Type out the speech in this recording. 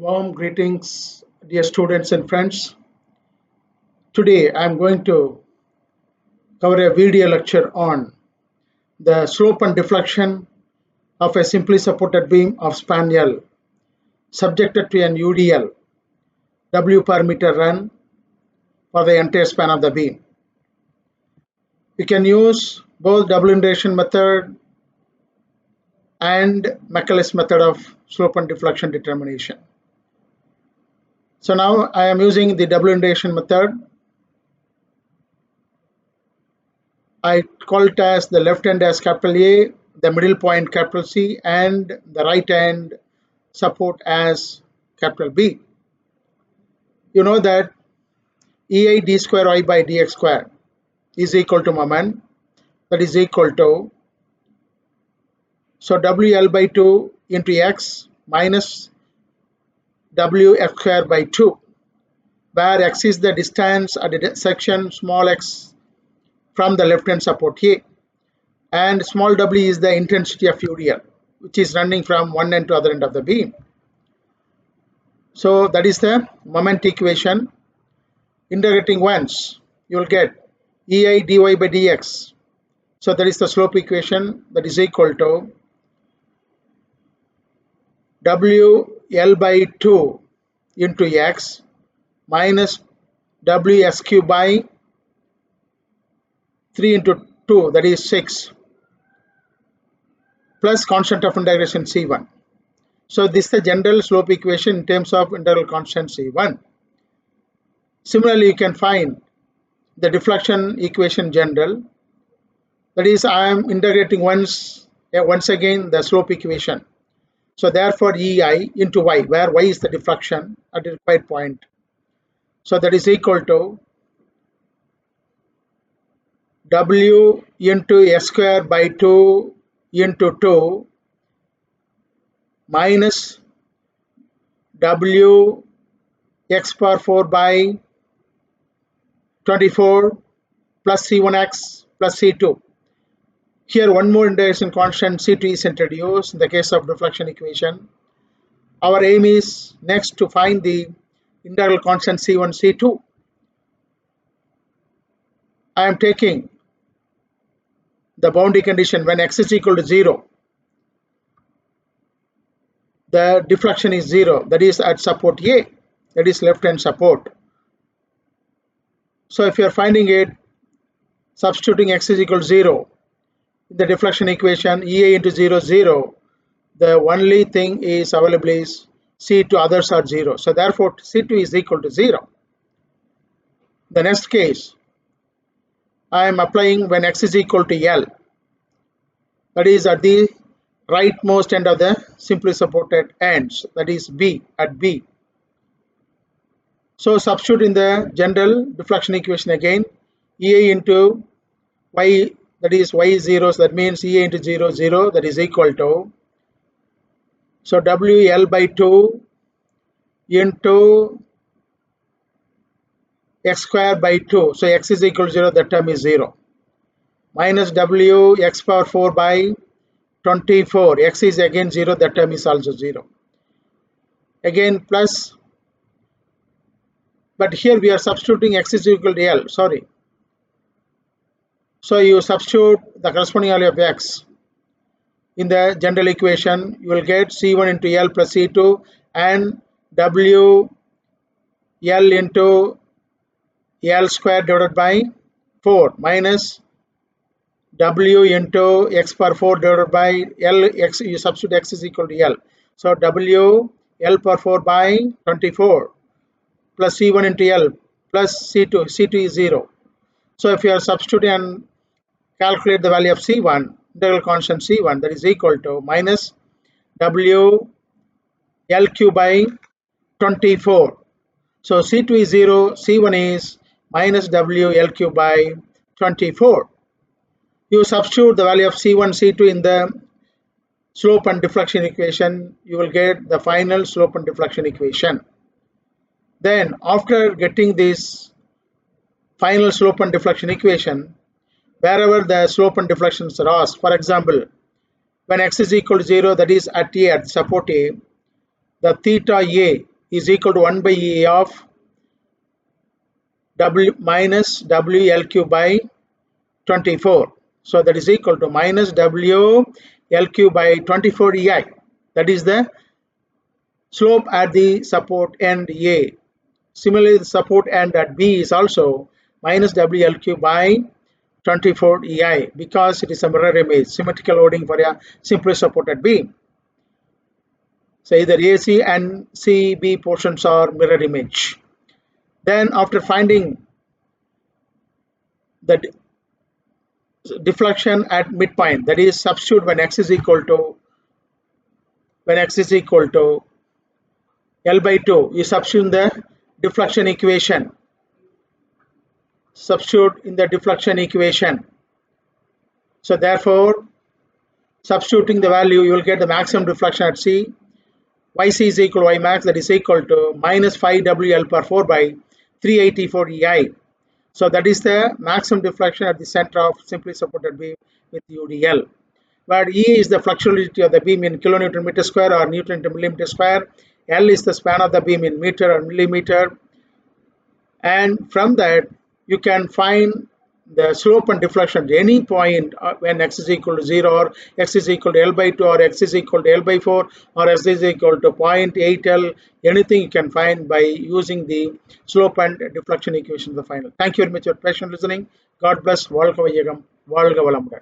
Warm greetings, dear students and friends. Today I am going to cover a video lecture on the slope and deflection of a simply supported beam of span L subjected to an UDL W per meter run for the entire span of the beam. We can use both double integration method and Macaulay's method of slope and deflection determination. So now I am using the double integration method. I call it as the left hand as capital A, the middle point capital C, and the right hand support as capital B. You know that EI d square y by dx square is equal to moment, that is equal to, so WL by 2 into x minus WF square by 2, where x is the distance at the section small x from the left hand support A, and small w is the intensity of UDL, which is running from one end to other end of the beam. So that is the moment equation. Integrating once, you will get EI dy by dx. So that is the slope equation, that is equal to WL by 2 into x minus WSQ by 3 into 2, that is 6, plus constant of integration C1. So this is the general slope equation in terms of integral constant C1. Similarly, you can find the deflection equation general. That is, I am integrating once again the slope equation. So therefore, EI into y, where y is the deflection at the required point. So that is equal to W into s square by 2 into 2 minus W x power 4 by 24 plus C1x plus C2. Here one more integration constant C2 is introduced in the case of deflection equation. Our aim is next to find the integral constant C1, C2. I am taking the boundary condition when x is equal to 0. The deflection is 0, that is at support A, that is left hand support. So if you are finding it, substituting x is equal to 0 in the deflection equation, EA into 0, 0, the only thing is available is C2, others are 0. So therefore C2 is equal to 0. The next case, I am applying when x is equal to L, that is at the rightmost end of the simply supported ends, that is B, at B. So substitute in the general deflection equation again, EA into y, that is y is 0, so that means EA into 0, 0, that is equal to, so WL by 2 into x square by 2, so x is equal to 0, that term is 0, minus W x power 4 by 24, x is again 0, that term is also 0. Again plus, but here we are substituting x is equal to L, sorry. So you substitute the corresponding value of x in the general equation, you will get C1 into L plus C2 and W L into L square divided by 4 minus W into x power 4 divided by L, x, you substitute x is equal to L. So W L power 4 by 24 plus C1 into L plus C2, C2 is 0. So if you are substituting and calculate the value of C1, integral constant C1, that is equal to minus W LQ by 24. So C2 is 0, C1 is minus W LQ by 24. You substitute the value of C1, C2 in the slope and deflection equation, you will get the final slope and deflection equation. Then after getting this final slope and deflection equation, wherever the slope and deflections are asked, for example, when x is equal to 0, that is at A, at support A, the theta A is equal to 1 by E of W minus WLQ by 24. So that is equal to minus WLQ by 24 EI. That is the slope at the support end A. Similarly, the support end at B is also minus WLQ by 24 EI because it is a mirror image, symmetrical loading for a simple support at B. So either AC and CB portions are mirror image. Then after finding the deflection at midpoint, that is substitute when x is equal to L by 2, you substitute in the deflection equation. Substitute in the deflection equation. So therefore, substituting the value, you will get the maximum deflection at C. Yc is equal to Y max, that is equal to minus 5WL per 4 by 384 EI. So that is the maximum deflection at the center of simply supported beam with UDL. Where E is the flexibility of the beam in kilonewton meter square or Newton into millimeter square. L is the span of the beam in meter or millimeter. And from that, you can find the slope and deflection at any point when x is equal to 0 or x is equal to L by 2 or x is equal to L by 4 or x is equal to 0.8 L. Anything you can find by using the slope and deflection equation of the final. Thank you very much for your patient listening. God bless. Valga Vayagam. Valga Valamudan.